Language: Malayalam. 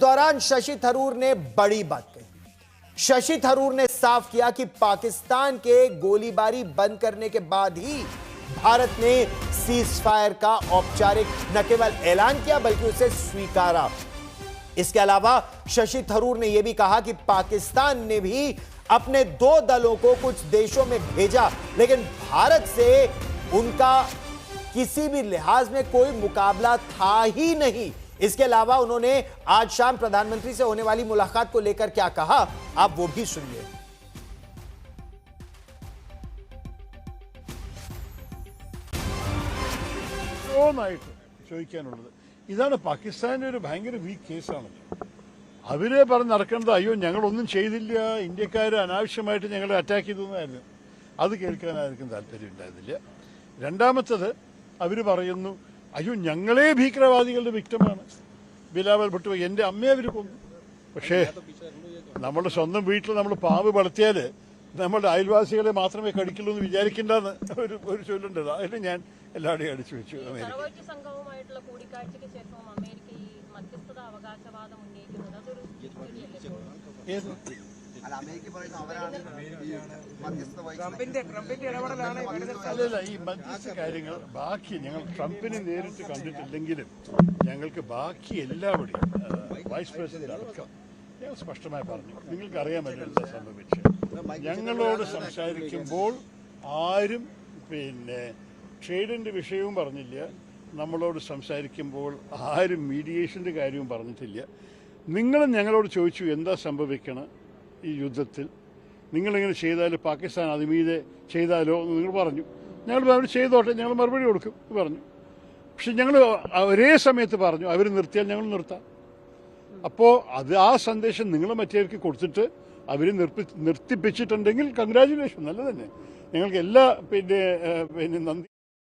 दौरान शशि थरूर ने बड़ी बात कही। शशि थरूर ने साफ किया कि पाकिस्तान के गोलीबारी बंद करने के बाद ही भारत ने सीज फायर का औपचारिक न केवल ऐलान किया बल्कि उसे स्वीकारा। इसके अलावा शशि थरूर ने यह भी कहा कि पाकिस्तान ने भी अपने 2 दलों को कुछ देशों में भेजा, लेकिन भारत से उनका किसी भी लिहाज में कोई मुकाबला था ही नहीं। इसके अलावा उन्होंने आज शाम प्रधानमंत्री से होने वाली मुलाकात को लेकर क्या कहा, आप वो भी सुनिए। ചോദിക്കാനുള്ളത് ഇതാണ് പാകിസ്ഥാന്റെ ഒരു ഭയങ്കര വീക്ക് കേസാണ്. അവരെ പറഞ്ഞ് നടക്കേണ്ടത് അയ്യോ ഞങ്ങളൊന്നും ചെയ്തില്ല, ഇന്ത്യക്കാർ അനാവശ്യമായിട്ട് ഞങ്ങളെ അറ്റാക്ക് ചെയ്തെന്നായിരുന്നു. അത് കേൾക്കാൻ ആർക്കും താല്പര്യമുണ്ടായിരുന്നില്ല. രണ്ടാമത്തത് അവർ പറയുന്നു അയ്യോ ഞങ്ങളെ ഭീകരവാദികളുടെ വിക്ടമാണ്, ബിലാവൽ ഭുട്ടോ എൻ്റെ അമ്മയെ അവർ കൊന്നു. പക്ഷേ നമ്മുടെ സ്വന്തം വീട്ടിൽ നമ്മൾ പാമ്പ് വളർത്തിയാൽ നമ്മുടെ അയൽവാസികളെ മാത്രമേ കടിക്കുള്ളൂ എന്ന് വിചാരിക്കേണ്ടെന്ന് ഒരു ചൊല്ലുണ്ട്. അതിന് ഞാൻ എല്ലാവരുടെയും അടിച്ചു വെച്ചു. അല്ലല്ല, ഈ മധ്യസ്ഥ കാര്യങ്ങൾ ബാക്കി ഞങ്ങൾ ട്രംപിനെ നേരിട്ട് കണ്ടിട്ടില്ലെങ്കിലും ഞങ്ങൾക്ക് ബാക്കി എല്ലാവരുടെയും വൈസ് പ്രസിഡന്റ് അടക്കം ഞങ്ങൾ സ്പഷ്ടമായി പറഞ്ഞു, നിങ്ങൾക്കറിയാമല്ലോ എന്താ സംഭവിച്ചു. ഞങ്ങളോട് സംസാരിക്കുമ്പോൾ ആരും ട്രേഡിന്റെ വിഷയവും പറഞ്ഞില്ല, നമ്മളോട് സംസാരിക്കുമ്പോൾ ആരും മീഡിയേഷന്റെ കാര്യവും പറഞ്ഞിട്ടില്ല. നിങ്ങളും ഞങ്ങളോട് ചോദിച്ചു എന്താ സംഭവിക്കണം ഈ യുദ്ധത്തിൽ, നിങ്ങളിങ്ങനെ ചെയ്താൽ പാകിസ്ഥാൻ അതിമീതെ ചെയ്താലോ എന്ന് നിങ്ങൾ പറഞ്ഞു. ഞങ്ങൾ അവർ ചെയ്തോട്ടെ, ഞങ്ങൾ മറുപടി കൊടുക്കും പറഞ്ഞു. പക്ഷെ ഞങ്ങൾ ഒരേ സമയത്ത് പറഞ്ഞു അവർ നിർത്തിയാൽ ഞങ്ങൾ നിർത്താം. അപ്പോൾ ആ സന്ദേശം നിങ്ങൾ മറ്റേവർക്ക് കൊടുത്തിട്ട് അവർ നിർത്തിപ്പിച്ചിട്ടുണ്ടെങ്കിൽ കൺഗ്രാജുലേഷൻ, നല്ല തന്നെ. ഞങ്ങൾക്ക് എല്ലാ നന്ദി.